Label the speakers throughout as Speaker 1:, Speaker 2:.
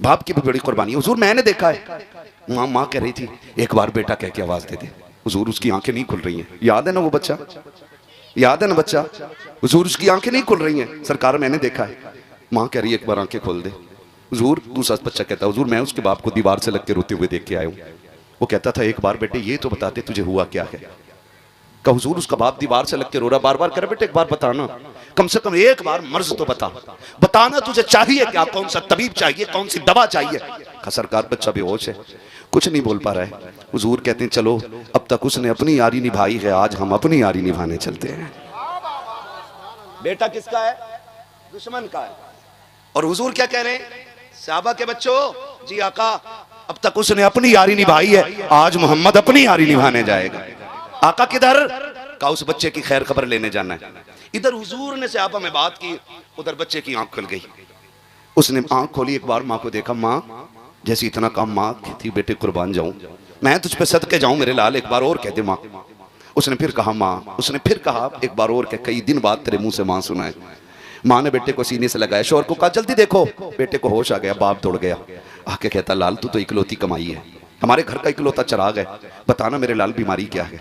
Speaker 1: बाप की भी बड़ी कुर्बानी। हुजूर मैंने देखा है, माँ कह रही थी एक बार बेटा कह के आवाज दे दे। हुजूर उसकी आंखें नहीं खुल रही हैं, याद है ना वो बच्चा, याद है ना बच्चा, हुजूर उसकी आंखें नहीं खुल रही हैं। सरकार मैंने देखा है, माँ कह रही है एक बार आंखें खोल दे। हुजूर, दूसरा बच्चा कहता है हुजूर मैं उसके बाप को दीवार से लग के रोते हुए देख के आया हूँ। वो कहता था एक बार बेटे ये तो बताते तुझे हुआ क्या है। कहा हुजूर उसका बाप दीवार से लग के रो रहा। बार बार कर बेटे एक बार बताना, कम से कम एक बार मर्ज तो बता, बताना तुझे चाहिए क्या, कौन सा तबीब चाहिए, कौन सी दवा चाहिए। कहा सरकार बच्चा बेहोश है, कुछ नहीं बोल पा रहा है। हुजूर कहते हैं चलो अब तक उसने अपनी यारी निभाई है, आज हम अपनी यारी निभाने चलते हैं। बेटा किसका है? दुश्मन का है। और हुजूर क्या कह रहे हैं? सहाबा के बच्चों, जी आका अब तक उसने अपनी यारी निभाई है, आज मोहम्मद अपनी यारी निभाने जाएगा। आका किधर? कहा उस बच्चे की खैर खबर लेने जाना है। इधर हुजूर ने सहाबा में बात की, उधर बच्चे की आंख खुल गई। उसने आंख खोली, एक बार माँ को देखा, माँ जैसे इतना काम माँ थी, बेटे कुर्बान जाऊं मैं, तुझ पे सदके जाऊं मेरे लाल, एक बार और कह दे माँ। उसने फिर कहा माँ, उसने फिर कहा एक बार और कह, कई दिन बाद तेरे मुंह से माँ सुना है। माँ ने बेटे को सीने से लगाया, शोर को कहा जल्दी देखो। बेटे को होश आ गया, बाप दौड़ गया, आके कहता लाल तू तो इकलौती कमाई है, हमारे घर का इकलौता चिराग है, बताना मेरे लाल बीमारी क्या है,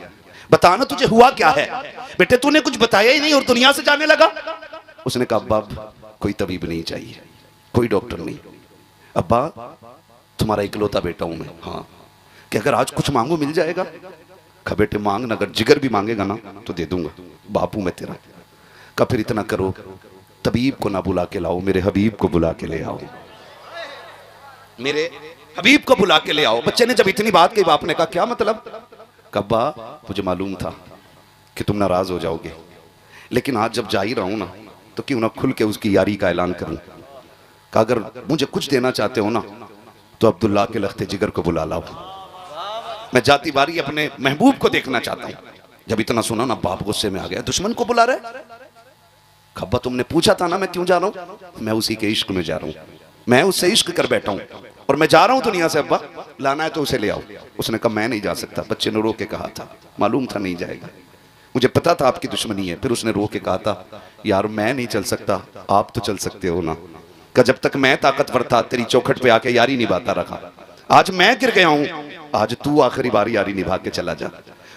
Speaker 1: बताना तुझे हुआ क्या है। बेटे तूने कुछ बताया ही नहीं और दुनिया से जाने लगा। उसने कहा अब्बा कोई तबीब नहीं चाहिए, कोई डॉक्टर नहीं, अब्बा तुम्हारा इकलौता बेटा हूं मैं। हाँ कि अगर आज कुछ मांगो मिल जाएगा? कहा बेटे मांगना, अगर जिगर भी मांगेगा ना तो दे दूंगा, बापू मैं तेरा। कहा फिर इतना करो, तबीब को ना बुला के लाओ, मेरे हबीब को बुला के ले आओ, मेरे हबीब को बुला के ले आओ। बच्चे ने जब इतनी बात कही, बाप ने कहा क्या मतलब? कब्बा मुझे मालूम था कि तुम नाराज हो जाओगे, लेकिन आज जब जा ही रहा हूं ना तो क्यों ना खुल के उसकी यारी का ऐलान करूं। कहा अगर मुझे कुछ देना चाहते हो ना तो अब्दुल्ला के लख्ते जिगर को बुला लाओ, मैं जाती बारी अपने महबूब को देखना चाहता हूं। जब इतना सुना ना बाप गुस्से में आ गया, दुश्मन को बुला रहे। खब्बा तुमने पूछा था ना मैं क्यों जा रहा हूं? मैं उसी के इश्क में जा रहा हूं, मैं उससे इश्क कर बैठा हूं और मैं जा रहा हूं दुनिया से। अब्बा लाना है तो उसे ले आओ। उसने कहा मैं नहीं जा सकता। बच्चे ने रो के कहा था, मालूम था नहीं जाएगा, मुझे पता था आपकी दुश्मनी है। फिर उसने रो के कहा था यार मैं नहीं चल सकता, आप तो चल सकते हो ना। कि जब तक मैं ताकतवर था तेरी चौखट पे आके यारी निभाता रखा, आज मैं गिर गया हूं, आज तू आखिरी बार यारी निभा के चला जा।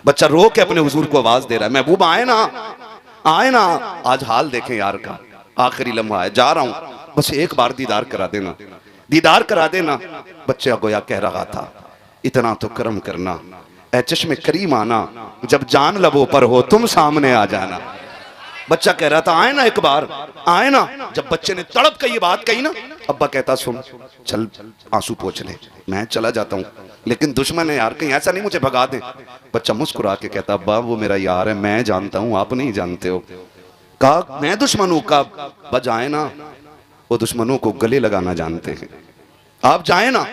Speaker 1: बच्चा रो के अपने हुजूर को आवाज दे रहा है, महबूब आए ना, आए ना, आज हाल देखें यार का, आखिरी लम्हा है, जा रहा हूं, बस एक बार दीदार करा देना, दीदार करा देना। बच्चा गोया कह रहा था इतना तो करम करना, ऐ चश्मे करीम आना, जब जान लबों पर हो तुम सामने आ जाना। बच्चा कह रहा था आए ना एक बार, आए ना। जब बच्चे ने तड़प के ये बात कही ना, अब्बा कहता सुन चल आंसू पोंछ ले, मैं चला जाता हूँ, लेकिन दुश्मन है यार, कहीं ऐसा नहीं मुझे भगा दे। बच्चा मुस्कुरा के कहता अब्बा वो मेरा यार है, मैं जानता हूँ आप नहीं जानते हो। कहा मैं दुश्मन हूँ? का बजाए ना, वो दुश्मनों को गले लगाना जानते हैं, आप जाए ना।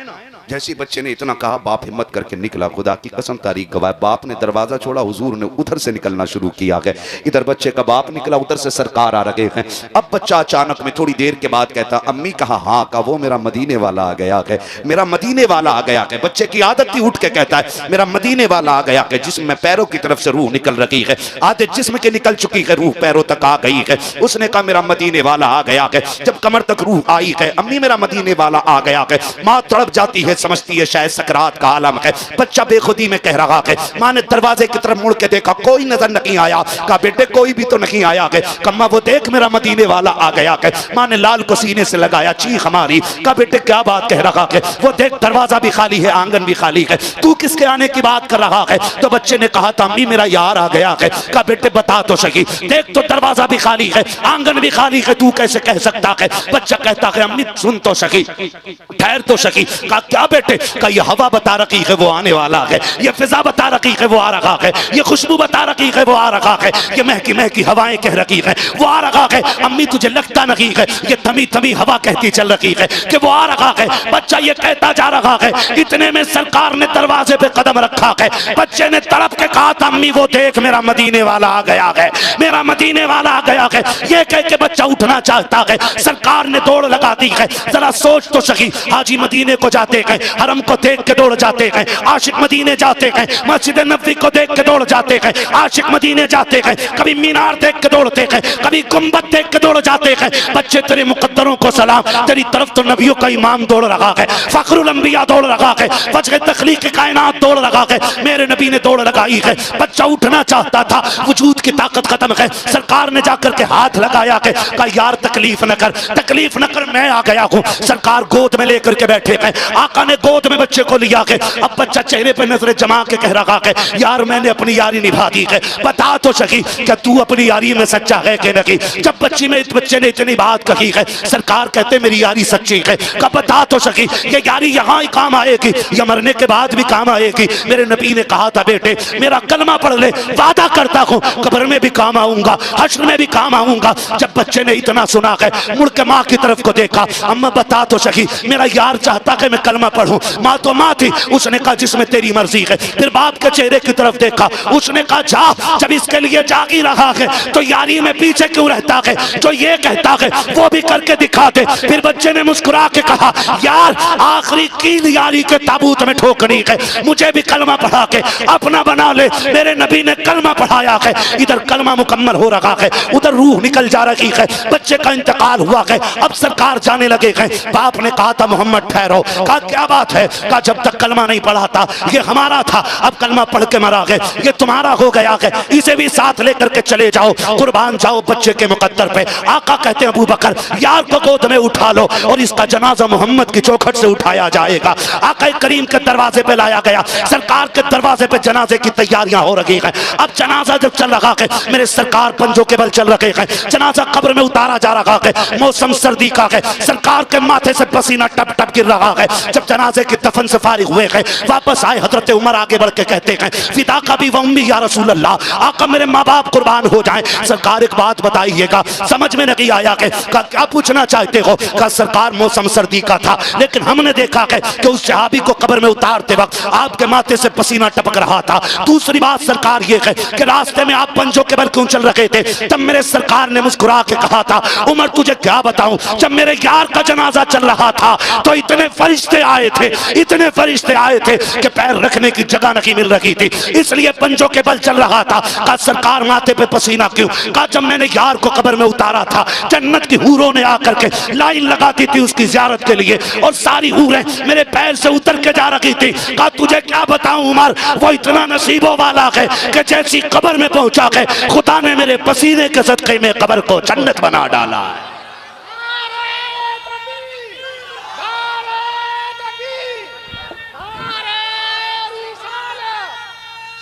Speaker 1: जैसे बच्चे ने इतना कहा बाप हिम्मत करके निकला, खुदा की कसम तारीख गवाह, बाप ने दरवाजा छोड़ा, हुजूर ने उधर से निकलना शुरू किया है। इधर बच्चे का बाप निकला, उधर से सरकार आ रहे हैं। अब बच्चा अचानक में थोड़ी देर के बाद कहता अम्मी कहा हाँ, का वो मेरा मदीने वाला आ गया है, मेरा मदीने वाला आ गया है। बच्चे की आदत थी उठ के कहता है मेरा मदीने वाला आ गया है, जिसम में पैरों की तरफ से रूह निकल रही है, आधे जिस्म के निकल चुकी है, रूह पैरों तक आ गई है। उसने कहा मेरा मदीने वाला आ गया है। जब कमर तक रूह आई है, अम्मी मेरा मदीने वाला आ गया है। माँ तड़प जाती है, समझती है शायद सकरात का आलम है। बच्चा बेखुदी में कह रहा है। माँ ने दरवाजे की तरफ मुड़ के देखा, कोई नजर नहीं आया। कहा बेटे कोई भी तो नहीं आया है। कम्मा वो देख मेरा मदीने वाला आ गया है। माँ ने लाल को सीने से लगाया, चीख हमारी। कहा बेटे क्या बात कह रहा है? वो देख दरवाजा भी खाली है, आंगन भी खाली है, तू किसके आने की बात कर रहा है? तो बच्चे ने कहा था अम्मी मेरा यार आ गया है। कहा बेटे बता तो सही, देख तो दरवाजा भी खाली है, आंगन भी खाली है, तू कैसे कह सकता है? बच्चा कहता है अम्मी सुन तो सही, ठहर तो सही। कहा क्या बेटे? कहा ये हवा बता रखी है वो आने वाला है, ये फिजा बता रखी है वो आ रहा है, ये खुशबू बता रखी है वो आ रहा है, ये महकी महकी हवाएं कह रखी है वो आ रहा है। अम्मी तुझे लगता नहीं है ये थमी थमी हवा कहती चल रही है कि वो आ रहा है? बच्चा ये कहता जा रहा है, इतने में सरकार ने दरवाजे पे कदम रखा है। बच्चे ने तड़प के कहा था अम्मी वो देख मेरा मदीने वाला आ गया है, मेरा मदीने वाला आ गया है। ये कह के बच्चा उठना चाहता है, सरकार ने दौड़ लगा दी है। जरा सोच तो सही, हाजी मदीने को जाते हैं, हरम को देख के दौड़ जाते हैं, आशिक मदीने जाते हैं, मस्जिद नबवी को देख के दौड़ जाते हैं, आशिक मदीने जाते हैं, कभी मीनार देख के दौड़ते हैं, कभी गुंबद देख के दौड़ जाते हैं। बच्चे तेरे मुकद्दरों को सलाम, तेरी तरफ तो नबियों का इमाम दौड़ रहा है, फखरुल अंबिया दौड़ रहा है, वजह तखलीक कायनात दौड़ रहा है, मेरे नबी ने दौड़ लगाई है। बच्चा उठना चाहता था, वजूद की ताकत खत्म है, सरकार ने जाकर के हाथ लगाया के कहा यार तकलीफ न कर, तकलीफ न कर, मैं आ गया हूँ। सरकार गोद में लेकर के बैठे हैं, आका ने गोद में बच्चे को लिया के, अब बच्चा चेहरे पे नजरें जमा के कह रहा है यार मैंने अपनी यारी निभा दी है, बता तो सकी क्या तू अपनी यारी में सच्चा है कि नहीं। जब बच्चे ने इतनी बात कही है, सरकार कहते मेरी यारी सच्ची है, कब बता तो सकी ये यारी यहाँ ही काम आएगी या मरने के बाद भी काम आएगी। मेरे नबी ने कहा था बेटे मेरा कलमा पढ़ ले, वादा करता हूँ कब्र में भी काम आऊंगा, हश्र में भी काम आऊंगा। जब बच्चे ने इतना सुना है, मुड़ के माँ की तरफ को देखा, अम्मा बता तो सकी मेरा यार चाहता है मैं कलमा पढ़ूं। माँ तो माँ थी, उसने कहा जिसमें तेरी मर्जी है। फिर बाप के चेहरे की तरफ देखा, उसने कहा जा, जब इसके लिए जाग ही रहा है तो यारी में पीछे क्यों रहता है, जो ये कहता है वो भी करके दिखा दे। फिर बच्चे ने मुस्कुरा के कहा यार आखिरी कील यारी के ताबूत में ठोकनी है, मुझे भी कलमा पढ़ा के अपना बना ले। मेरे नबी ने कलमा पढ़ाया है, इधर कलमा मुकम्मल हो रहा है, उधर रूह निकल जा रही है, बच्चे का इंतकाल हुआ है। अब सरकार जाने लगे हैं, बाप ने कहा था मोहम्मद ठहरो, कहा क्या बात है, कहा जब तक कलमा नहीं पढ़ा था ये हमारा था, अब कलमा पढ़ के मरा है, ये तुम्हारा हो गया है, इसे भी साथ लेकर के चले जाओ, कुर्बान जाओ बच्चे के मुकद्दर पे। आका कहते हैं अबू बकर यार को गोद में उठा लो और इसका जनाजा मोहम्मद की चौखट से उठाया जाएगा। आका करीम के दरवाजे पे लाया गया, सरकार के दरवाजे पे जनाजे की तैयारियां हो रही हैं। अब जनाजा जब चल रहा है, मेरे सरकार पंजों के बल चल रहे हैं, जनाजा कब्र में उतारा जा रहा है, मौसम सर्दी का है, सरकार के माथे से पसीना टप टप गिर रहा है। जब जनाजे के दफन से फारिग हुए हैं, वापस आए, हजरत उमर आगे बढ़ के कहते हैं फिदा का भी वम्मी या रसूल अल्लाह, आका मेरे माँ बाप कुर्बान हो जाएं। सरकार एक बात बताइएगा, समझ में नहीं आया कि क्या पूछना चाहते हो। का सरकार मौसम सर्दी का था, लेकिन हमने देखा है कि उस सहाबी को कब्र में उतारते वक्त आपके माथे से पसीना टपक रहा था। दूसरी बात सरकार ये है कि रास्ते में आप पंजों के बल क्यों चल रहे थे। तब मेरे सरकार ने मुस्कुरा के कहा था उमर तुझे क्या बताऊं, जब मेरे यार का जनाजा चल रहा था तो इतने फरिश्ते आए थे, इतने फरिश्ते आए थे कि पैर रखने की जगह नहीं मिल रही थी, इसलिए पंजों के बल चल रहा था। कहा सरकार माथे पे पसीना क्यों, कहा जब मैंने यार को कब्र में उतारा था जन्नत की हूरों ने आकर के लाइन लगाती थी उसकी ज़ियारत के लिए, और सारी हूरें मेरे पैर से उतर के जा रही थी। कहा तुझे क्या बताऊं उमर, वो इतना नसीबों वाला है कि जैसी कब्र में पहुंचा है खुदा ने मेरे पसीने के सदक़े में कब्र को जन्नत बना डाला है।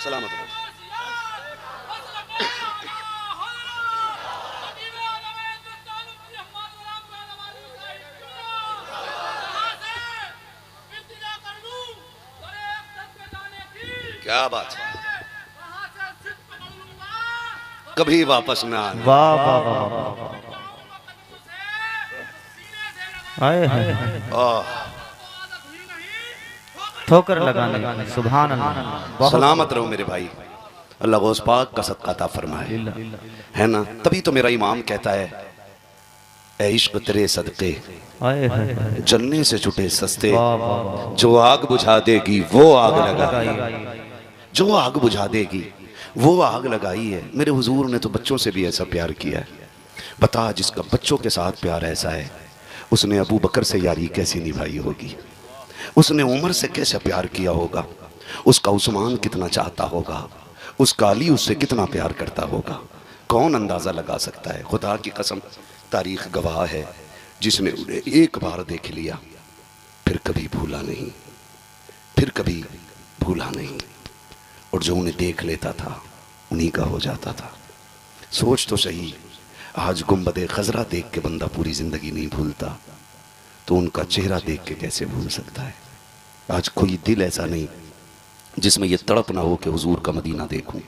Speaker 1: सलामत क्या बात है, कभी वापस ना आना।
Speaker 2: वाह वाह वाह, ठोकर लगाने, सुभान अल्लाह।
Speaker 1: सलामत रहो मेरे भाई, अल्लाह गौस पाक का सदका अता फरमाए, है ना। तभी तो मेरा इमाम कहता है ऐ इश्क तेरे सदके जलने से छुटे सस्ते, जो आग बुझा देगी वो आग लगाई, जो आग बुझा देगी वो आग लगाई है। मेरे हुजूर ने तो बच्चों से भी ऐसा प्यार किया है। बता जिसका बच्चों के साथ प्यार ऐसा है, उसने अबू बकर से यारी कैसी निभाई होगी, उसने उमर से कैसे प्यार किया होगा, उसका उस्मान कितना चाहता होगा, उसका अली उससे कितना प्यार करता होगा, कौन अंदाज़ा लगा सकता है। खुदा की कसम तारीख गवाह है, जिसने उन्हें एक बार देख लिया फिर कभी भूला नहीं, फिर कभी भूला नहीं, और जो उन्हें देख लेता था उन्हीं का हो जाता था। सोच तो सही, आज गुंबदे खजरा देख के बंदा पूरी ज़िंदगी नहीं भूलता, तो उनका चेहरा देख के कैसे भूल सकता है। आज कोई दिल ऐसा नहीं जिसमें यह तड़प ना हो कि हुजूर का मदीना देखूं,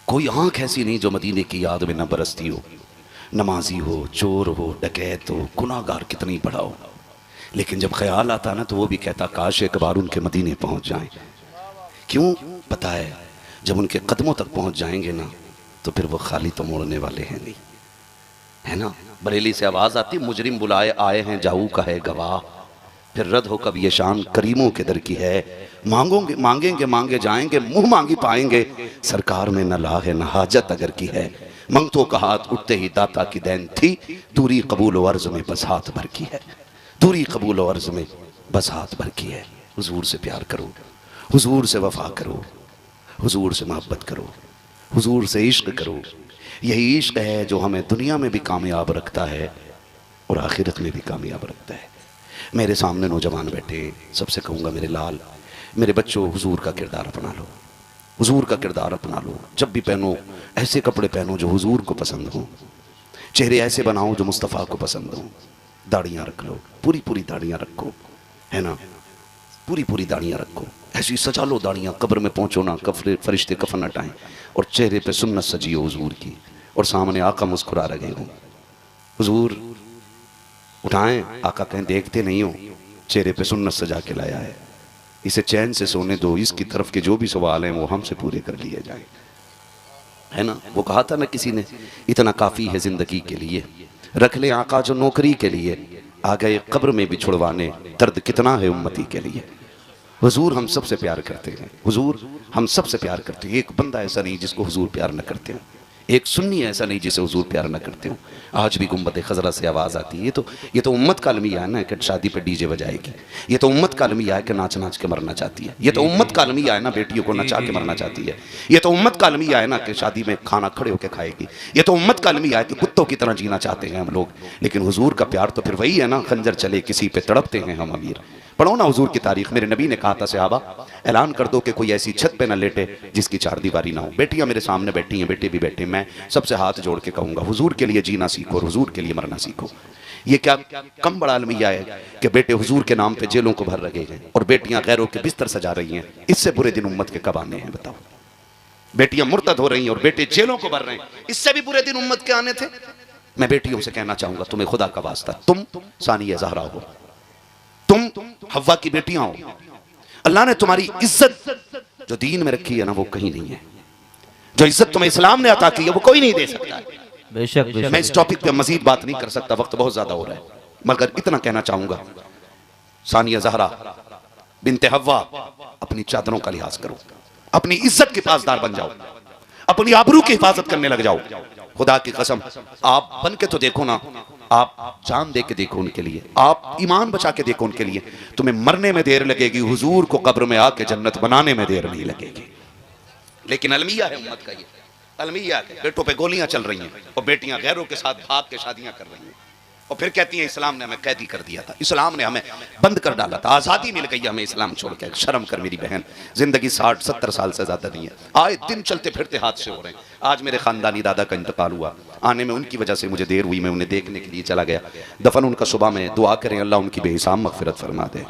Speaker 1: कोई आंख ऐसी नहीं जो मदीने की याद में न बरसती हो। नमाजी हो, चोर हो, डकैत हो, गुनाहगार कितनी बड़ा हो, लेकिन जब ख्याल आता ना तो वो भी कहता काश एक बार उनके मदीने पहुंच जाएं। क्यों पता है, जब उनके कदमों तक पहुंच जाएंगे ना तो फिर वो खाली तो मोड़ने वाले हैं नहीं, है ना। बरेली से आवाज़ आती मुजरिम बुलाए आए हैं जाऊ का है गवाह, फिर रद्द हो कब ये शान करीमों के दर की है। मांगोगे मांगेंगे मांगे जाएंगे, मुंह मांगी पाएंगे, सरकार में न ला है न हाजत अगर की है। मंगतों का हाथ उठते ही दाता की देन थी, दूरी कबूल व अर्ज में बस हाथ भर की है। दूरी कबूल व अर्ज में बस हाथ भर की है। हुजूर से प्यार करो, हुजूर से वफा करो, हुजूर से मोहब्बत करो, हुजूर से इश्क करो। यही इश्क है जो हमें दुनिया में भी कामयाब रखता है और आखिरत में भी कामयाब रखता है। मेरे सामने नौजवान बैठे, सबसे कहूँगा मेरे लाल, मेरे बच्चों, हुजूर का किरदार अपना लो, हुजूर का किरदार अपना लो। जब भी पहनो ऐसे कपड़े पहनो जो हुजूर को पसंद हो, चेहरे ऐसे बनाओ जो मुस्तफ़ा को पसंद हो। दाढ़ियाँ रख लो, पूरी पूरी दाढ़ियाँ रखो, है ना, पूरी पूरी दाढ़ियाँ रखो, ऐसी सजा लो दाढ़ियाँ, कब्र में पहुँचो ना, कफरे फरिश्ते कफन हटाएं और चेहरे पे सुन्नत सजी हो हुजूर की, और सामने आका मुस्कुरा रहे हो। हुजूर उठाएं, आका कहें देखते नहीं हो, चेहरे पे सुन्नत सजा के लाया है, इसे चैन से सोने दो, इसकी तरफ के जो भी सवाल हैं वो हमसे पूरे कर लिए जाएं, है ना। वो कहा था ना किसी ने, इतना काफ़ी है ज़िंदगी के लिए, रख ले आका जो नौकरी के लिए, आ गए कब्र में भी छुड़वाने, दर्द कितना है उम्मती के लिए। हुजूर हम सबसे प्यार करते हैं, हुजूर हम सबसे प्यार करते हैं। एक बंदा ऐसा नहीं जिसको हुजूर प्यार न करते हो, एक सुन्नी ऐसा नहीं जिसे हुजूर प्यार न करते हो। आज भी गुंबद खजरा से आवाज़ आती है, ये तो उम्मत का अलमिया है ना कि शादी पे डीजे बजाएगी, ये तो उम्मत का अलमिया है कि नाच नाच के मरना चाहती है, ये तो उम्मत का अलमिया है ना बेटियों को नचा के मरना चाहती है, ये तो उम्मत का अलमिया है ना कि शादी में खाना खड़े होकर खाएगी, ये तो उम्मत का अलमिया है कि कुत्तों की तरह जीना चाहते हैं हम लोग। लेकिन हुजूर का प्यार तो फिर वही है ना, खंजर चले किसी पे तड़पते हैं हम अमीर। पढ़ो ना हुजूर की तारीख, मेरे नबी ने कहा था सहाबा, ऐलान कर दो कि कोई ऐसी छत पे ना लेटे जिसकी चार दीवारी ना हो। बेटियां मेरे सामने बैठी हैं, बेटे भी बैठे, मैं सबसे हाथ जोड़ के कहूंगा, हुजूर के लिए जीना सीखो, हुजूर के लिए मरना सीखो। ये क्या कम बड़ा अलमिया है कि बेटे हुजूर के नाम पे जेलों को भर रहे हैं और बेटियां गैरों के बिस्तर सजा रही हैं। इससे बुरे दिन उम्मत के कब आने हैं बताओ। बेटियां मुर्तद हो रही हैं और बेटे जेलों को भर रहे हैं, इससे भी बुरे दिन उम्मत के आने थे। मैं बेटियों से कहना चाहूंगा, तुम्हें खुदा का वास्ता, तुम सानिया ज़हरा हो, तुम हव्वा की बेटियां हो। अल्लाह ने तुम्हारी इज्जत जो दीन में रखी है ना वो कहीं नहीं है, जो इज्जत तुम्हें इस्लाम ने अता की है वो कोई नहीं दे सकता।
Speaker 2: बेशक
Speaker 1: मैं इस टॉपिक पे मजीद बात नहीं कर सकता, वक्त बहुत ज्यादा हो रहा है, मगर इतना कहना चाहूंगा, सानिया ज़हरा बिनते हव्वा, अपनी चादरों का लिहाज करो, अपनी इज्जत के पासदार बन जाओ, अपनी आबरू की हिफाजत करने लग जाओ। खुदा की कसम, आप बन के तो देखो ना, आप जान दे के देखो उनके लिए, आप ईमान बचा के देखो उनके लिए। तुम्हें मरने में देर लगेगी, हुजूर को कब्र में आके जन्नत बनाने में देर नहीं लगेगी। लेकिन अलमिया है उम्मत का, ये अलमिया है, बेटों पे गोलियां चल रही हैं और बेटियां गैरों के साथ भाग के शादियां कर रही हैं और फिर कहती हैं इस्लाम ने हमें कैदी कर दिया था, इस्लाम ने हमें बंद कर डाला था, आज़ादी मिल गई हमें इस्लाम छोड़ के। शर्म कर मेरी बहन, जिंदगी 60-70 साल से ज़्यादा नहीं है, आए दिन चलते फिरते हादसे हो रहे हैं। आज मेरे ख़ानदानी दादा का इंतकाल हुआ, आने में उनकी वजह से मुझे देर हुई, मैं उन्हें देखने के लिए चला गया। दफन उनका सुबह में, दुआ करें अल्लाह उनकी बेहिसाब मगफिरत फरमा दे,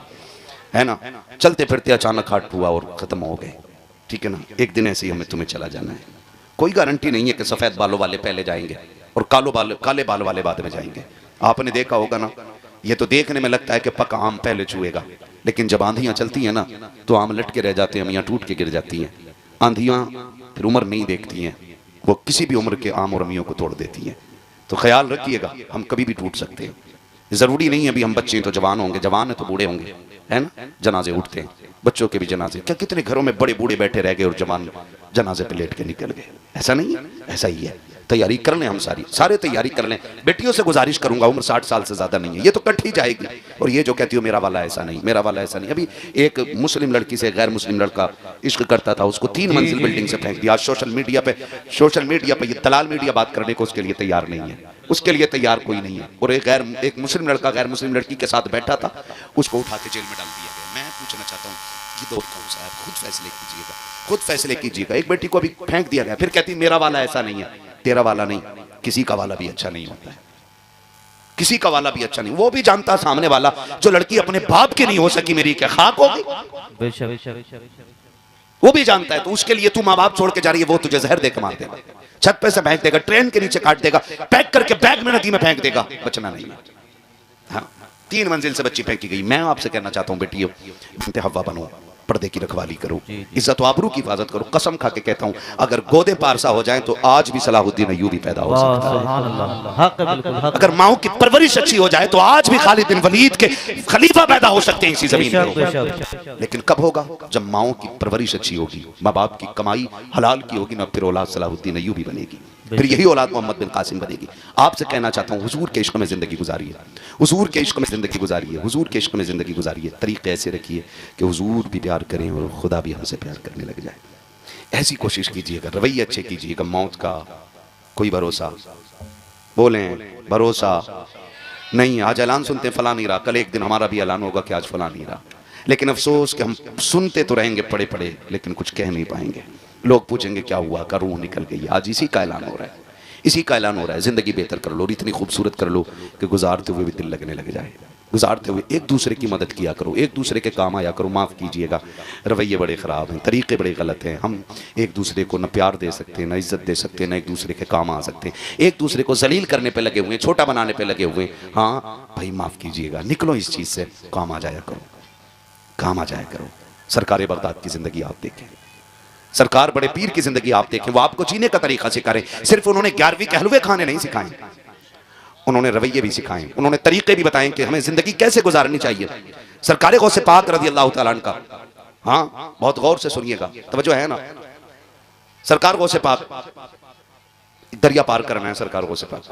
Speaker 1: है ना। चलते फिरते अचानक हार्ट हुआ और ख़त्म हो गए, ठीक है ना। एक दिन ऐसे ही हमें तुम्हें चला जाना है, कोई गारंटी नहीं है कि सफ़ेद बालों वाले पहले जाएंगे और काले बाल वाले बाद में जाएंगे। आपने देखा होगा ना, ये तो देखने में लगता है कि पका आम पहले छुएगा, लेकिन जब आंधियां चलती हैं ना तो आम लटके रह जाते हैं, अमियाँ टूट के गिर जाती हैं। आंधियां फिर उम्र नहीं देखती हैं, वो किसी भी उम्र के आम और अमियों को तोड़ देती हैं। तो ख्याल रखिएगा, हम कभी भी टूट सकते हैं। ज़रूरी नहीं है अभी हम बच्चे हैं तो जवान होंगे, जवान है तो बूढ़े होंगे, है ना। जनाजे उठते हैं, बच्चों के भी जनाजे, क्या कितने घरों में बड़े बूढ़े बैठे रह गए और जवान जनाजे पे लेट के निकल गए। ऐसा नहीं है, ऐसा ही है। तैयारी कर लें, हम सारे तैयारी कर लें। बेटियों से गुजारिश करूंगा, उम्र 60 साल से ज्यादा नहीं है, ये तो कट ही जाएगी। और ये जो कहती हो मेरा वाला ऐसा नहीं, मेरा वाला ऐसा नहीं, अभी एक मुस्लिम लड़की से गैर मुस्लिम लड़का इश्क करता था, उसको 3 मंजिल बिल्डिंग से फेंक दिया। आज सोशल मीडिया पे ये दलाल मीडिया बात करने को उसके लिए तैयार नहीं है, उसके लिए तैयार कोई नहीं है। और एक मुस्लिम लड़का गैर मुस्लिम लड़की के साथ बैठा था, उसको उठा के जेल में डाल दिया गया। मैं पूछना चाहता हूँ, ये दौर कौन सा है? खुद फैसले कीजिएगा, खुद फैसले कीजिएगा। एक बेटी को अभी फेंक दिया गया, फिर कहती मेरा वाला ऐसा नहीं है। तेरा वाला नहीं, किसी का वाला भी अच्छा नहीं होता है, किसी का वाला भी अच्छा नहीं। वो भी जानता सामने वाला, जो लड़की अपने बाप की नहीं हो सकी मेरी क्या खाक होगी, वो भी जानता है। तो उसके लिए तू माँ बाप छोड़ के जा रही है, वो तुझे जहर देकर मार देगा, छत पे से फेंक देगा, ट्रेन के नीचे काट देगा, पैक करके बैग में नदी में फेंक देगा, बचना नहीं है। हाँ, 3 मंजिल से बच्ची फेंकी गई। मैं आपसे कहना चाहता हूँ बेटियों, बिनते हव्वा बनो, पर्दे की रखवाली करो, इज्जत आबरू की हिफाजत करो। कसम खा के कहता हूँ, अगर गोदे पारसा हो जाएं तो आज भी सलाहुद्दीन अय्यूबी पैदा हो
Speaker 2: वाह
Speaker 1: सकता है।
Speaker 2: सुभान अल्लाह, हक है, बिल्कुल हक।
Speaker 1: अगर माओ की परवरिश अच्छी हो जाए तो आज भी खालिद बिन वलीद के खलीफा पैदा हो सकते हैं इसी जमीन
Speaker 2: बेशक
Speaker 1: पे।
Speaker 2: बेशक।
Speaker 1: लेकिन कब होगा? जब माओ की परवरिश अच्छी होगी, माँ बाप की कमाई हलाल की होगी ना, फिर औलाद सलाहुद्दीन अय्यूबी बनेगी, फिर यही औलाद मोहम्मद बिन कासिम बनेगी। आपसे कहना चाहता हूँ, हुजूर के इश्क में जिंदगी गुजारिए, हुजूर के इश्क में जिंदगी गुजारिए, हुजूर के इश्क में जिंदगी गुजारिए। तरीके ऐसे रखिए कि हुजूर भी प्यार करें और खुदा भी हमसे प्यार करने लग जाए। ऐसी कोशिश कीजिएगा, रवैये अच्छे कीजिएगा। मौत का कोई भरोसा, बोलें भरोसा नहीं। आज ऐलान सुनते हैं फला नहीं रहा, कल एक दिन हमारा भी ऐलान होगा कि आज फला नहीं रहा। लेकिन अफसोस कि हम सुनते तो रहेंगे पड़े पड़े, लेकिन कुछ कह नहीं पाएंगे। लोग पूछेंगे क्या हुआ, का रूह निकल गई। आज इसी का ऐलान हो रहा है, इसी का ऐलान हो रहा है। जिंदगी बेहतर कर लो और इतनी खूबसूरत कर लो कि गुजारते हुए भी दिल लगने लग जाए। गुजारते हुए एक दूसरे की मदद किया करो, एक दूसरे के काम आया करो। माफ़ कीजिएगा, रवैये बड़े ख़राब हैं, तरीक़े बड़े गलत हैं। हम एक दूसरे को न प्यार दे सकते हैं, न इज़्ज़त दे सकते हैं, न एक दूसरे के काम आ सकते हैं। एक दूसरे को जलील करने पे लगे हुए हैं, छोटा बनाने पे लगे हुए हैं। हाँ भाई माफ़ कीजिएगा, निकलो इस चीज़ से, काम आ जाया करो, काम आ जाया करो। सरकार बगदाद की ज़िंदगी आप देखें, सरकार बड़े पीर की ज़िंदगी आप देखें, वो आपको जीने का तरीका सिखा रहे। सिर्फ उन्होंने 11वीं के हलवे खाने नहीं सिखाए, उन्होंने रवैये भी सिखाए, उन्होंने तरीके भी बताएं कि हमें जिंदगी कैसे गुजारनी चाहिए। सरकार गौसे पाक रज़ी अल्लाह तआला अन्हु का, हाँ बहुत गौर से सुनिएगा, तवज्जो है ना। सरकार गौसे पाक, दरिया पार करना है सरकार गौसे पाक,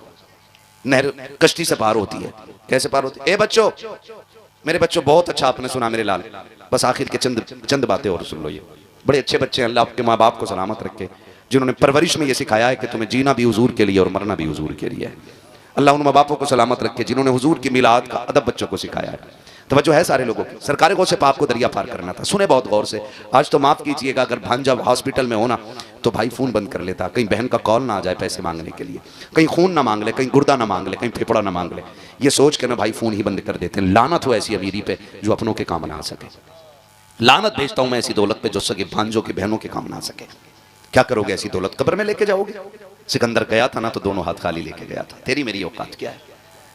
Speaker 1: नहर कश्ती से पार होती है। कैसे पार होती है? ए बच्चों, मेरे बच्चों, बहुत अच्छा आपने सुना मेरे लाल, बस आखिर के चंद बातें और सुन लो। ये बड़े अच्छे बच्चे हैं, अल्लाह आपके माँ बाप को सलामत रखे, जिन्होंने परवरिश में ये सिखाया है कि तुम्हें जीना भी हुजूर के लिए और मरना भी हुजूर के लिए है। अल्लाह उन माँ बापों को सलामत रखे जिन्होंने हुजूर की मिलाद का अदब बच्चों को सिखाया है। तवज्जो है सारे लोगों की। सरकार गौसे पाक को दरिया पार करना था, सुने बहुत गौर से। आज तो माफ़ कीजिएगा, अगर भांजा हॉस्पिटल में होना तो भाई फ़ोन बंद कर लेता, कहीं बहन का कॉल ना आ जाए पैसे मांगने के लिए, कहीं खून ना मांग ले, कहीं गुर्दा ना मांग ले, कहीं फेफड़ा ना मांग ले, ये सोच के ना भाई फ़ोन ही बंद कर देते हैं। लानत हो ऐसी अमीरी पे जो अपनों के काम ना आ सके, लानत भेजता हूँ मैं ऐसी दौलत पे जो सके भांजों की बहनों के काम ना आ सके। क्या करोगे ऐसी दौलत? कब्र में लेके जाओगे? सिकंदर गया था ना तो दोनों हाथ खाली लेके गया था। तेरी मेरी औकात क्या है?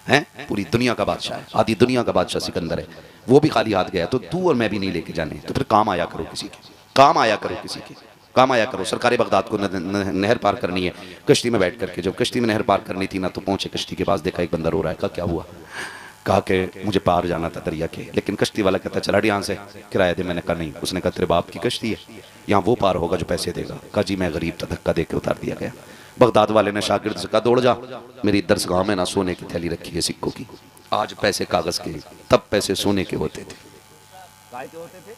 Speaker 1: हैं? पूरी दुनिया का बादशाह है, आधी दुनिया का बादशाह सिकंदर है, वो भी खाली हाथ गया। तो तू और मैं भी नहीं लेके जाने, तो फिर काम आया करो किसी के, काम आया करो किसी के, काम आया करो। सरकार बगदाद को नहर पार करनी है, कश्ती में बैठ करके। जब कश्ती में नहर पार करनी थी ना तो पहुंचे कश्ती के पास, देखा एक बंदा रो रहा है। कहा क्या हुआ? कहा कि मुझे पार जाना था दरिया के, लेकिन कश्ती वाला कहता चला यहाँ से, किराया दे। मैंने कहा नहीं। उसने कहा तेरे बाप की कश्ती है, यहाँ वो पार होगा जो पैसे देगा। कहा जी मैं गरीब था, धक्का दे के उतार दिया गया। बगदाद वाले ने शागिर्द से कहा दौड़ जा, मेरी दरसगाह में ना सोने की थैली रखी है सिक्कों की। आज पैसे कागज के, तब पैसे सोने के होते थे।
Speaker 3: काय के होते थे?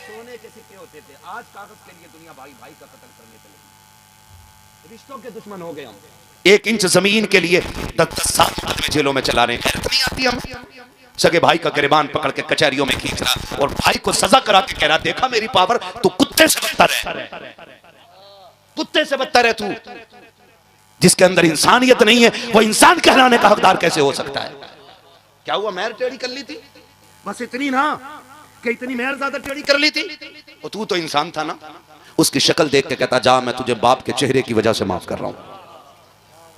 Speaker 3: सोने के सिक्के होते थे। आज कागज के लिए दुनिया भाई भाई का कत्ल करने पे लगी, रिश्तों के दुश्मन हो गए हम।
Speaker 1: 1 इंच जमीन के लिए 10 साल में जेलों में चला रहे हैं। नहीं आती हम सगे भाई का गिरबान पकड़ के कचहरियों में खींच रहा और भाई को सजा करा के कह रहा देखा मेरी पावर, तू कुत्ते से बदतर है, कुत्ते से बदतर है तू। जिसके अंदर इंसानियत नहीं है वो इंसान कहलाने का हकदार कैसे हो सकता है? क्या हुआ? मेहर टेढ़ी कर ली थी, बस इतनी ना कि इतनी मेहर ज्यादा टेढ़ी कर ली थी। और तू तो इंसान था ना। उसकी शक्ल देख के कहता जा मैं तुझे बाप के चेहरे की वजह से माफ कर रहा हूं।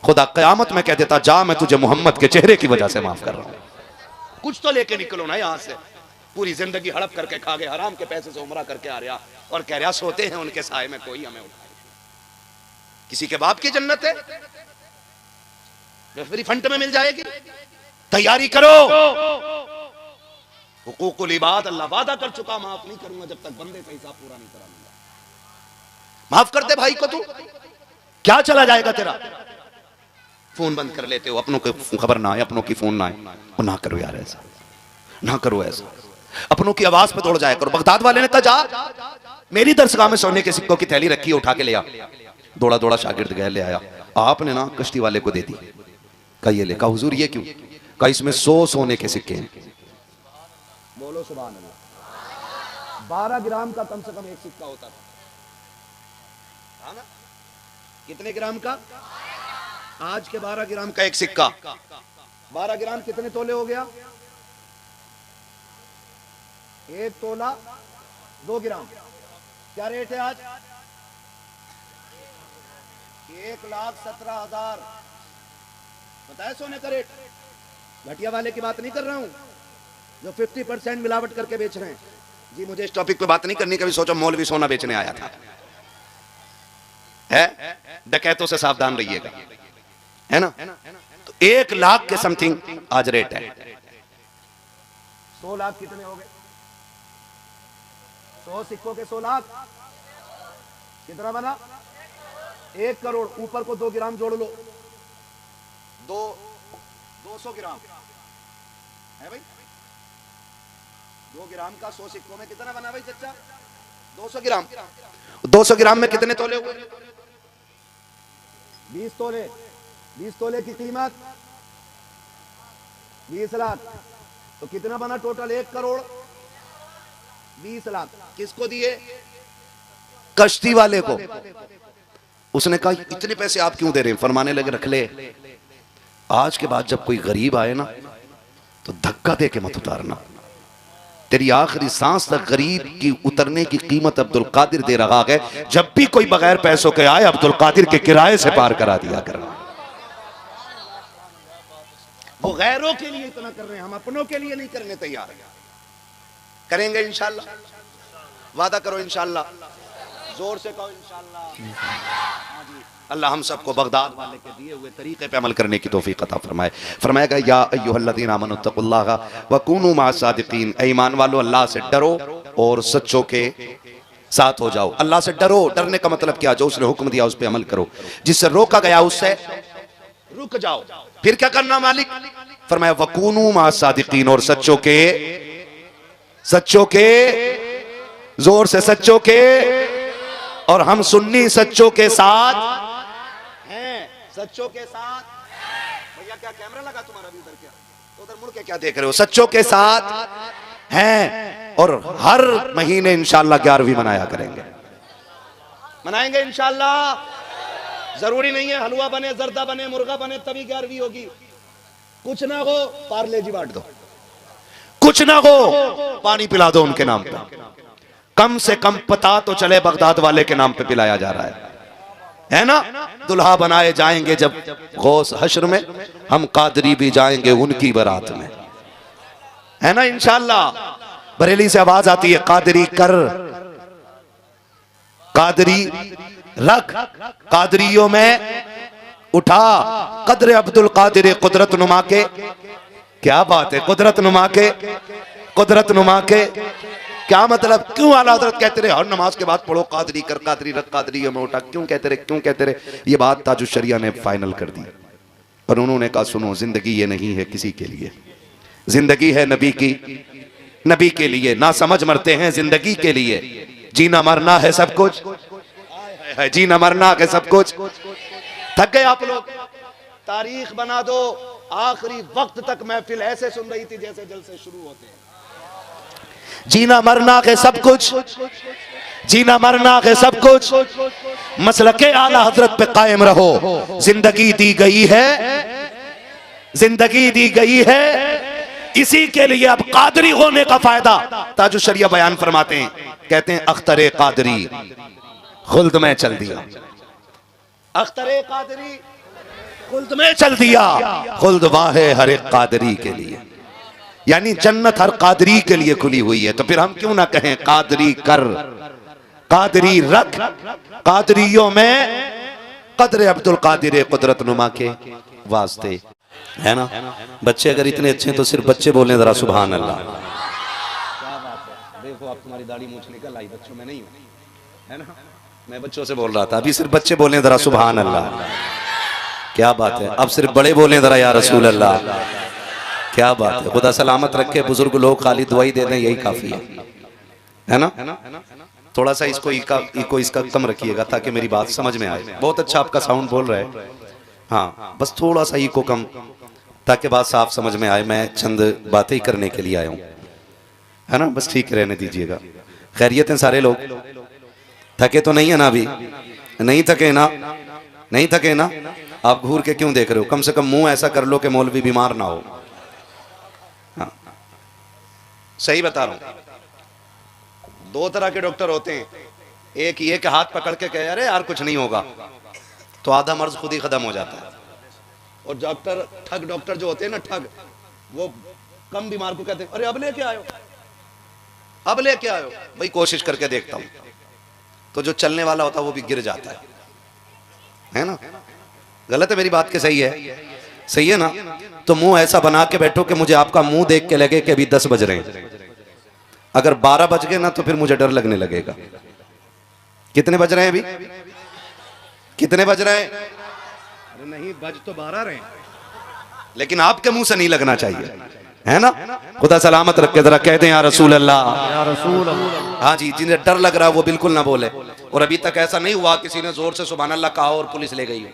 Speaker 1: खुदा कयामत में कह देता जा मैं तुझे मोहम्मद के चेहरे की वजह से माफ कर रहा हूं। कुछ तो लेके निकलो ना यहां से। पूरी जिंदगी हड़प करके खा गए, हराम के पैसे से उमरा करके आ रहा और कह रहा सोते हैं उनके साए में कोई हमें उठाए। किसी के बाप की जन्नत है, मेरी फंड में मिल जाएगी। तैयारी करो। हुकूकुल इबाद अल्लाह वादा कर चुका, माफ नहीं करूंगा जब तक बंदे का हिसाब पूरा नहीं करा लूंगा। माफ कर दे भाई को, तू क्या चला जाएगा तेरा? फोन बंद कर लेते हो, अपनों की खबर ना आए, अपनों की फोन ना आए। वो ना करो यार, ऐसा ना करो, ऐसा अपनों की आवाज पे दौड़ जाया करो। बगदाद वाले ने कहा जा मेरी दरसगाह में सोने के सिक्कों की थैली रखी है, उठा के ले आ। दौड़ा दौड़ा शागिर्द गया, ले आया। आपने ना कश्ती वाले को दे दी। कहा ये ले। कहा हुजूर ये क्यों? कहा इसमें 100 सोने के सिक्के हैं।
Speaker 3: बोलो सुभान अल्लाह। 12 ग्राम का कम से कम एक सिक्का होता था, ना? कितने ग्राम का? आज के 12 ग्राम का एक सिक्का। 12 ग्राम कितने तोले हो गया? 1 तोला 2 ग्राम। क्या रेट है आज? 1,17,000। बताया सोने का रेट। घटिया वाले की बात नहीं कर रहा हूं जो 50% मिलावट करके बेच रहे हैं।
Speaker 1: जी मुझे इस टॉपिक पे बात नहीं करनी, कभी सोचो मौलवी सोना बेचने आया था, है डकैतों से सावधान रहिएगा, है ना। तो 1 लाख के समथिंग आज रेट है।
Speaker 3: 100 लाख कितने हो गए? 100 सिक्कों के 100 लाख कितना बना? 1 करोड़। ऊपर को 2 ग्राम जोड़ लो, 200 ग्राम है भाई। 2 ग्राम का 100 सिक्कों में कितना बना भाई चचा? 200 ग्राम।
Speaker 1: 200 ग्राम में कितने तोले हुए?
Speaker 3: 20 तोले। 20 तोले की कीमत 20 लाख। तो कितना बना टोटल? 1 करोड़ 20 लाख। किसको दिए?
Speaker 1: कश्ती वाले को। उसने कहा इतने पैसे आप क्यों दे रहे हैं? फरमाने लगे रख ले, आज के बाद जब कोई गरीब आए ना तो धक्का दे के मत उतारना, तेरी आखिरी सांस तक गरीब की उतरने की कीमत अब्दुल कादिर दे रहा है। जब भी कोई बगैर पैसों के आए अब्दुल कादिर के किराए से पार करा दिया कर।
Speaker 3: वो गैरों के लिए इतना कर रहे हैं, हम अपनों के लिए नहीं करने तैयार हैं।
Speaker 1: करेंगे इंशाल्लाह, वादा करो इंशाल्लाह,
Speaker 3: जोर से कहो इंशाल्लाह।
Speaker 1: अल्लाह हम सबको बगदाद वाले के दिए हुए तरीके पे अमल करने की तौफीक अता फरमाए। फरमाएगा या अय्युहल्लज़ीना आमनुत्तकुल्लाह व कूनू माअस-सादिकीन, ऐ ईमान वालों अल्लाह से डरो और सच्चों के साथ हो जाओ। अल्लाह से डरो, डरने का मतलब क्या? जो उसने हुक्म दिया उस पे अमल करो, जिससे रोका गया उससे रुक जाओ। फिर क्या करना मालिक? फरमाया वकूनू माअस-सादिकीन, और सच्चों के जोर से सच्चों के, और हम सुन्नी सच्चों के साथ हैं,
Speaker 3: सच्चों के साथ।
Speaker 1: भैया क्या कैमरा लगा तुम्हारा भी उधर? क्या तो उधर मुड़ के क्या देख रहे हो? सच्चों के साथ हैं और हर महीने इंशाल्लाह 11वीं मनाया करेंगे,
Speaker 3: मनाएंगे इंशाल्लाह। जरूरी नहीं है हलवा बने, जर्दा बने, मुर्गा बने तभी 11वीं होगी। कुछ ना हो पार्ले जी बांट दो,
Speaker 1: कुछ ना हो पानी पिला दो उनके नाम पे, कम से कम पता तो चले बगदाद वाले के नाम पे पिलाया जा रहा है ना। दुल्हा बनाए जाएंगे जब गौस हश्र में, हम कादरी भी जाएंगे उनकी बारात में, है ना इंशाल्लाह। बरेली से आवाज आती है कादरी कर, कादरी रख, कादरियों में उठा कदर अब्दुल कादिर कुदरत नुमा के। क्या बात है, कुदरत नुमा के, कुदरत नुमा के क्या मतलब? क्यों आला हजरत कहते रहे हर नमाज के बाद पढ़ो कादरी कर, कादरी रख, कादरियों में उठा? क्यों कहते रहे, क्यों कहते रहे? ये बात ताजुश शरिया ने फाइनल कर दी और उन्होंने कहा सुनो, जिंदगी ये नहीं है किसी के लिए, जिंदगी है नबी की, नबी के लिए। ना समझ मरते हैं जिंदगी के लिए, जीना मरना है सब कुछ, है जीना मरना है सब कुछ। थक गए आप लोग?
Speaker 3: तारीख बना दो, आखिरी वक्त तक महफिल ऐसे सुन रही थी जैसे जलसे शुरू होते हैं।
Speaker 1: जीना मरना के सब कुछ, जीना मरना के सब कुछ, मसलके आला हजरत पे कायम रहो। जिंदगी दी गई है, जिंदगी दी गई है इसी के लिए। अब कादरी होने का फायदा ताजुश शरिया बयान फरमाते हैं, कहते हैं अख्तरे कादरी खुल्द में चल दिया,
Speaker 3: अख्तरे कादरी
Speaker 1: खुल्द में चल दिया, खुल्द वाहे हर एक कादरी के लिए, यानी जन्नत हर कादरी के लिए खुली हुई है। तो फिर हम क्यों ना कहें कादरी कर, कादरी रख, कादरियों में कदर अब्दुल कादिर कुदरत नुमा के वास्ते, है ना। बच्चे अगर इतने अच्छे हैं तो सिर्फ बच्चे बोलें जरा सुभान अल्लाह।
Speaker 3: क्या बात है, देखो आप तुम्हारी दाढ़ी मूंछ निकल आई, बच्चों में नहीं हो, है ना।
Speaker 1: मैं बच्चों से बोल रहा था, अभी सिर्फ बच्चे बोलें जरा सुभान अल्लाह। क्या बात है, अब सिर्फ बड़े बोलें जरा या रसूल अल्लाह। क्या बात है, खुदा सलामत रखे, बुजुर्ग लोग खाली दुआई दे दें यही काफी है ना। थोड़ा सा इसको इसका कम रखिएगा ताकि मेरी बात समझ में आए। बहुत अच्छा आपका साउंड बोल रहा है, हाँ बस थोड़ा सा इको कम ताकि बात साफ समझ में आए। मैं चंद बातें ही करने के लिए आया हूँ, है ना, बस ठीक रहने दीजिएगा। खैरियत हैं सारे लोग? थके तो नहीं है ना? अभी नहीं थके ना? नहीं थके ना? आप घूर के क्यों देख रहे हो? कम से कम मुंह ऐसा कर लो कि मौलवी बीमार ना हो। हाँ सही बता रहा हूं।
Speaker 3: दो तरह के डॉक्टर होते हैं,
Speaker 1: एक ये कि हाथ पकड़ के कहे अरे यार कुछ नहीं होगा, तो आधा मर्ज खुद ही खत्म हो जाता है।
Speaker 3: और डॉक्टर ठग डॉक्टर जो होते हैं ना, ठग, वो कम बीमार को कहते हैं अरे अब लेके आयो,
Speaker 1: अब लेके आयो भाई, कोशिश करके देखता हूं। तो जो चलने वाला होता है वो भी गिर जाता है ना? गलत है मेरी बात के? सही है, सही है ना? तो मुंह ऐसा बना के बैठो कि मुझे आपका मुंह देख के लगे कि अभी 10 बज रहे हैं। अगर 12 बज गए ना तो फिर मुझे डर लगने लगेगा। कितने बज रहे हैं अभी? कितने बज रहे हैं? अरे नहीं, बज तो 12 रहे हैं, लेकिन आपके मुंह से नहीं लगना चाहिए, है ना? खुदा सलामत रख के जरा कह दें या रसूल अल्लाह,
Speaker 2: या रसूल अल्लाह।
Speaker 1: हाँ जी, जिन्हें डर लग रहा है वो बिल्कुल ना बोले। और अभी तक ऐसा नहीं हुआ किसी ने जोर से सुभान अल्लाह कहा और पुलिस ले गई हो।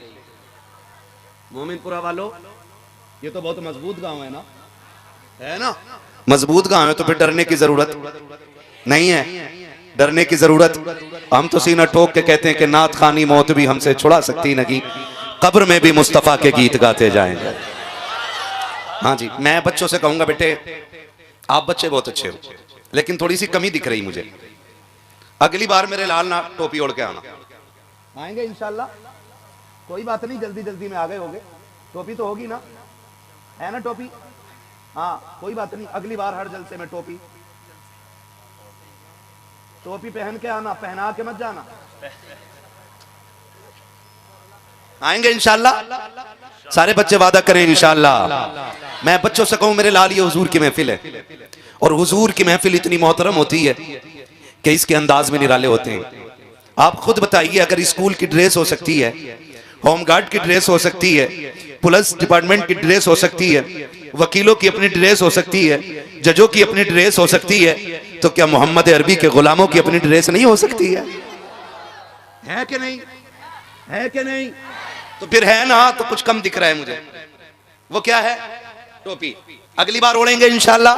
Speaker 1: मोमिनपुरा वालों, ये तो बहुत मजबूत गांव है ना? है ना? मजबूत गांव है तो फिर डरने की जरूरत नहीं है, डरने की जरूरत। हम तो सीना ठोक के कहते हैं कि नात खानी मौत भी हमसे छुड़ा सकती नहीं, कब्र में भी मुस्तफा के गीत गाते जाएंगे। हाँ जी, मैं बच्चों से कहूंगा बेटे आप बच्चे बहुत अच्छे हो, लेकिन थोड़ी सी कमी दिख रही मुझे। अगली बार मेरे लाल ना टोपी ओढ़ के आना। आएंगे इंशाल्लाह, कोई बात नहीं, जल्दी जल्दी में आ गए होगे। टोपी तो होगी ना, है ना टोपी? हाँ कोई बात नहीं, अगली बार हर जलसे में टोपी टोपी पहन के आना, पहना के मत जाना। आएंगे इंशाल्लाह, सारे बच्चे वादा करें इंशाल्लाह। मैं बच्चों से कहूं मेरे लाल ये हुजूर की महफिल है, और हुजूर की महफिल इतनी मोहतरम होती है कि इसके अंदाज में निराले होते हैं। आप खुद बताइए, अगर स्कूल की ड्रेस हो सकती है, होमगार्ड की ड्रेस हो सकती है, पुलिस डिपार्टमेंट की ड्रेस हो सकती है, वकीलों की अपनी ड्रेस हो सकती है, जजों की अपनी ड्रेस हो सकती है, तो क्या मोहम्मद अरबी के गुलामों की अपनी ड्रेस नहीं हो सकती है कि नहीं? है कि नहीं? तो फिर है ना, तो कुछ कम दिख रहा है मुझे। वो क्या है? टोपी। अगली बार ओढ़ेंगे इंशाल्लाह।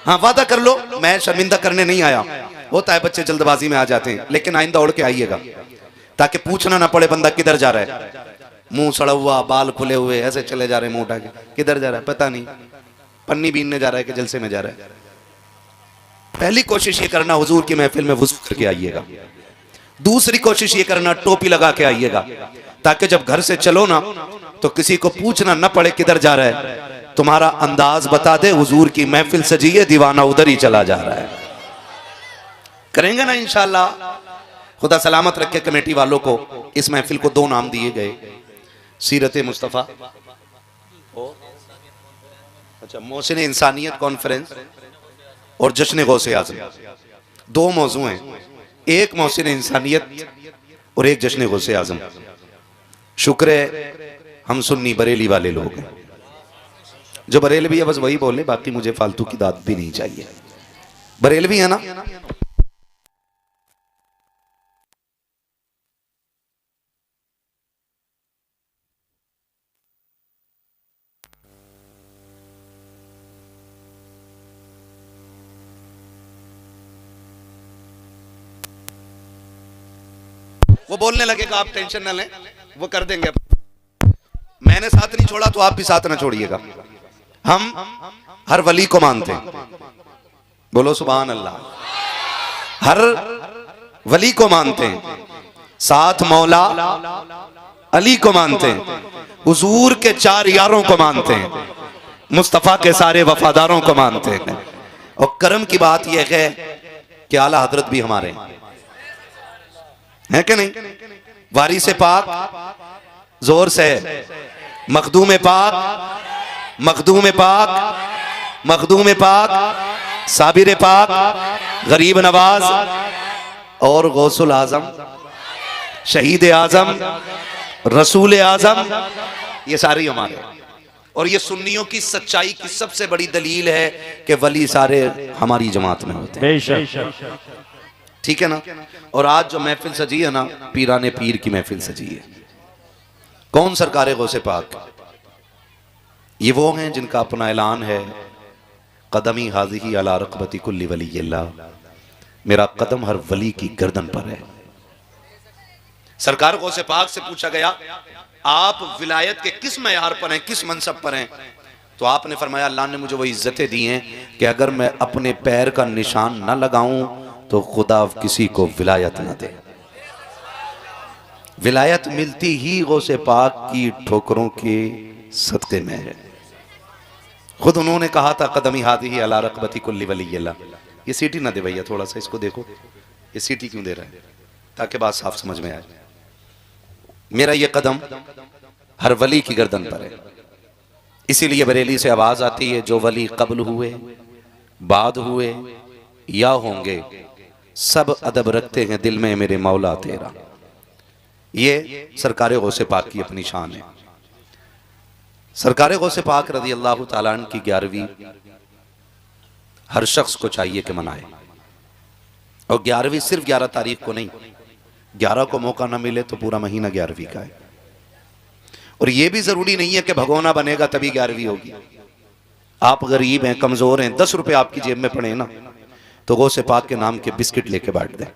Speaker 1: हाँ वादा कर लो, मैं शर्मिंदा करने नहीं आया। होता है बच्चे जल्दबाजी में आ जाते हैं, लेकिन आइंदा ओढ़ के आइएगा ताकि पूछना ना पड़े बंदा किधर जा रहा है। मुंह सड़ा हुआ, बाल खुले हुए, ऐसे चले जा रहे हैं मुंह उठा के, किधर जा रहा है पता नहीं, पन्नी बीनने जा रहा है कि जलसे में जा रहा है। पहली कोशिश ये करना हुजूर की महफिल में वुज़ू करके आइएगा। दूसरी कोशिश ये करना टोपी लगा के आइएगा, ताकि जब घर से चलो ना तो किसी को पूछना न पड़े किधर जा रहा है, तुम्हारा अंदाज बता दे हुजूर की महफिल सजी है, दीवाना उधर ही चला जा रहा है। करेंगे ना इंशाल्लाह। खुदा सलामत रखे कमेटी वालों को इस महफिल को 2 नाम दिए गए, सीरत मुस्तफ़ा, अच्छा मोहसिन इंसानियत कॉन्फ्रेंस और जश्न गौसे आज़म। 2 मौजू हैं, एक मोहसिन इंसानियत और एक जश्न गौसे आज़म। शुक्र है हम सुन्नी बरेली वाले लोग हैं। जो बरेलवी है बस वही बोले, बाकी मुझे फालतू की दाद भी नहीं चाहिए। बरेलवी है ना? वो बोलने लगेगा, आप टेंशन ना लें, वो कर देंगे। मैंने साथ नहीं छोड़ा तो आप भी साथ ना छोड़िएगा। हम हर वली को मानते हैं, बोलो सुभान अल्लाह। हर वली को मानते हैं, साथ मौला अली को मानते हैं, हुजूर के 4 यारों को मानते हैं, मुस्तफा के सारे वफादारों को मानते हैं। और करम की बात यह है कि आला हजरत भी हमारे हैं कि नहीं? वारिस पाक, जोर से मखदूम पाक, मखदूम पाक, मखदूम पाक, साबिर पाक, गरीब नवाज और गौसुल आजम, शहीद आजम, रसूल आजम, ये सारे हमारे। और ये सुन्नियों की सच्चाई की सबसे बड़ी दलील है कि वली सारे हमारी जमात में होते हैं। ठीक है ना? और आज जो महफिल सजी है ना, पीराने पीर की महफिल सजी है। कौन? सरकारे गौसे पाक। ये वो हैं जिनका अपना ऐलान है, कदमी हाज़िही अला रक़बती कुल्ली वलीय्यिल्लाह, मेरा कदम हर वली की गर्दन पर है। सरकार गौसे पाक से पूछा गया, आप विलायत के किस मयार पर हैं, किस मनसब पर हैं? तो आपने फरमाया, अल्लाह ने मुझे वो इज्जतें दी हैं कि अगर मैं अपने पैर का निशान न लगाऊं तो खुदा किसी को विलायत न दे। विलायत मिलती ही गौसे पाक की ठोकरों के सदक़े में है। खुद उन्होंने कहा था, कदमी हाज़िही अला रक़बती कुल्ली वलीय्यिल्लाह, ये सीटी ना दे भैया, थोड़ा सा इसको देखो, ये सीटी क्यों दे रहा है, ताकि बात साफ समझ में आए। मेरा ये कदम हर वली की गर्दन पर है, इसीलिए बरेली से आवाज आती है, जो वली कब्ल हुए, बाद हुए या होंगे, सब अदब रखते हैं दिल में मेरे मौला तेरा। ये सरकार गौसे पाक की अपनी शान है। सरकार गौसे पाक रज़ी अल्लाह ताला अन्हु की 11वीं हर शख्स को चाहिए कि मनाए, और 11वीं सिर्फ 11 तारीख को नहीं, 11 को मौका ना मिले तो पूरा महीना 11वीं का है। और यह भी जरूरी नहीं है कि भगोना बनेगा तभी 11वीं होगी। आप गरीब हैं, कमजोर हैं, 10 रुपए आपकी जेब में पड़े ना, तो गौसे पाक के नाम के बिस्किट लेके बांट दें,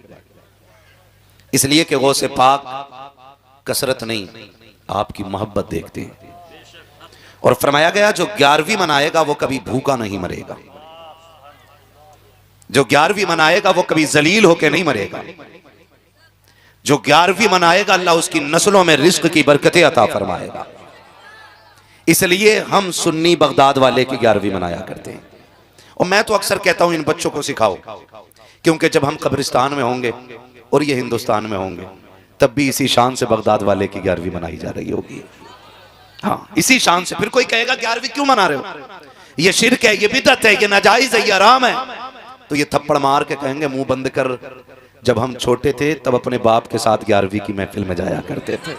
Speaker 1: इसलिए कि गौसे पाक कसरत नहीं, आपकी मोहब्बत देखते हैं। और फरमाया गया जो 11वीं मनाएगा वो कभी भूखा नहीं मरेगा, जो 11वीं मनाएगा वो कभी जलील होकर नहीं मरेगा, जो 11वीं मनाएगा अल्लाह उसकी नस्लों में रिज्क की बरकतें अता फरमाएगा। इसलिए हम सुन्नी बगदाद वाले की 11वीं मनाया करते हैं। और मैं तो अक्सर कहता हूं इन बच्चों को सिखाओ, क्योंकि जब हम कब्रिस्तान में होंगे और ये हिंदुस्तान में होंगे तब भी इसी शान से बगदाद वाले की 11वीं मनाई जा रही होगी। हाँ, इसी शान से। फिर कोई कहेगा 11वीं क्यों मना रहे हो, ये शिर्क है, ये बिदअत है, ये नाजायज है, ये हराम है, तो ये थप्पड़ मार के कहेंगे मुंह बंद कर, जब हम छोटे थे तब अपने बाप के साथ 11वीं की महफिल में जाया करते थे।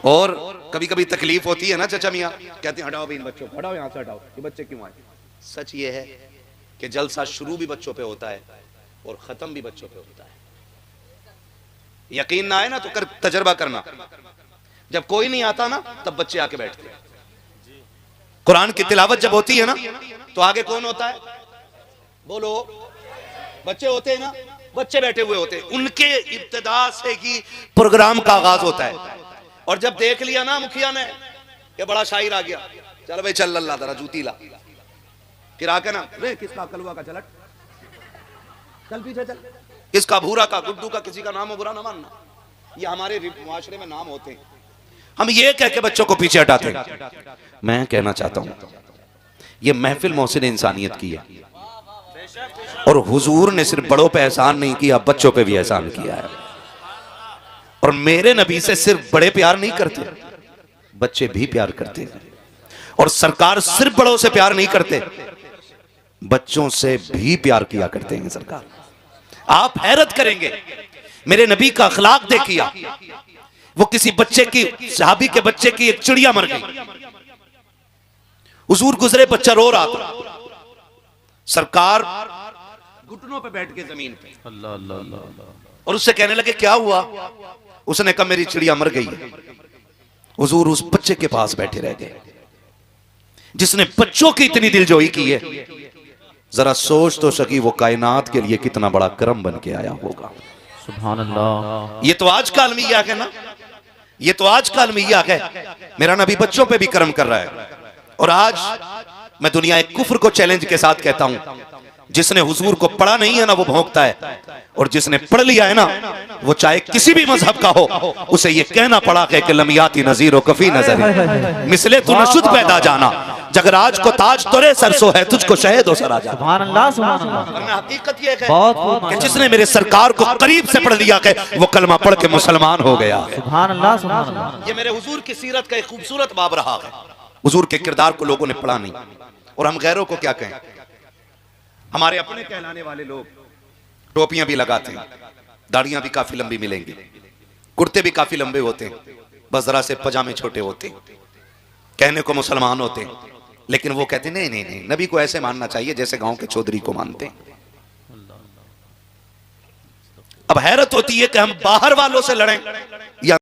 Speaker 1: और कभी कभी तकलीफ होती है ना चाचा मियाँ, कहते हैं हटाओ भी इन बच्चों को, हटाओ यहाँ से, हटाओ, ये बच्चे क्यों आए। सच ये है कि जलसा शुरू भी बच्चों पे होता है और खत्म भी बच्चों पे होता है। यकीन ना आए ना तो कर तजर्बा करना, जब कोई नहीं आता ना तब बच्चे आके बैठते हैं। कुरान की तिलावत जब होती है ना तो आगे कौन होता है, बोलो, बच्चे होते हैं ना, बच्चे बैठे हुए होते हैं, उनके इब्तिदा से ही प्रोग्राम का आगाज होता है। और जब देख लिया ना मुखिया ने ये बड़ा शायर आ गया, चल भाई चल अल्लाह जरा जूती ला, फिर आके ना रे किसका कलवा का चलट, चल पीछे चल, किसका भूरा का, गुड्डू का, किसी का नाम हो बुरा ना मानना, ये हमारे मुआशरे में नाम होते हैं। हम ये कह के बच्चों को पीछे हटाते हैं। मैं कहना चाहता हूं ये महफिल मोहसिन इंसानियत की है, और हुजूर ने सिर्फ बड़ों पे एहसान नहीं किया, बच्चों पे भी एहसान किया है। और मेरे नबी से सिर्फ बड़े प्यार नहीं करते, बच्चे भी प्यार करते हैं। और सरकार सिर्फ बड़ों से प्यार नहीं करते, बच्चों से भी प्यार किया करते हैं सरकार। आप हैरत करेंगे, मेरे नबी का अखलाक देखिए, वो किसी बच्चे की, सहाबी के बच्चे की एक चिड़िया मर गई, हुजूर गुजरे, बच्चा रो रहा था, सरकार घुटनों पे बैठ के जमीन पे
Speaker 2: अल्लाह अल्लाह अल्लाह,
Speaker 1: और उससे कहने लगे क्या हुआ, उसने कहा मेरी चिड़िया मर गई है। हुजूर उस बच्चे के पास बैठे रह गए जिसने बच्चों की इतनी दिलजोई की है। जरा सोच तो सकी वो कायनात के लिए कितना बड़ा करम बन के आया होगा।
Speaker 2: सुभान अल्लाह।
Speaker 1: ये तो आज का अलमिया है ना, ये तो आज का अलमिया है। मेरा नबी बच्चों पे भी करम कर रहा है। और आज मैं दुनिया एक कुफ्र को चैलेंज के साथ कहता हूं, जिसने हुजूर को पढ़ा नहीं है ना वो भौंकता है, और जिसने पढ़ लिया है ना वो चाहे किसी भी मजहब का हो, उसे ये कहना पड़ा है कि लमियाती नजीर कफी नजर मिसले तू नशुद पैदा जाना, जगराज को ताज तोरे सरसो है, तुझको शहद हो सराजा।
Speaker 2: सुभान अल्लाह सुभान अल्लाह।
Speaker 1: वरना हकीकत ये है
Speaker 2: बहुत
Speaker 1: कि जिसने मेरे सरकार को करीब से पढ़ लिया है वो कलमा पढ़ के मुसलमान हो गया है।
Speaker 2: सुभान अल्लाह सुभान अल्लाह।
Speaker 1: ये मेरे हुजूर की सीरत का एक खूबसूरत बाब रहा है। हुजूर के किरदार को लोगों ने पढ़ा नहीं, और हम गैरों को क्या कहें। हमारे अपने कहलाने वाले लोग टोपियां भी लगाते हैं, दाढ़ियां भी काफी लंबी मिलेंगी, कुर्ते भी काफी लंबे होते हैं, बस जरा से पजामे छोटे होते हैं, कहने को मुसलमान होते हैं, लेकिन वो कहते नहीं नहीं नहीं, नबी को ऐसे मानना चाहिए जैसे गांव के चौधरी को मानते हैं। अब हैरत होती है कि हम बाहर वालों से लड़ें या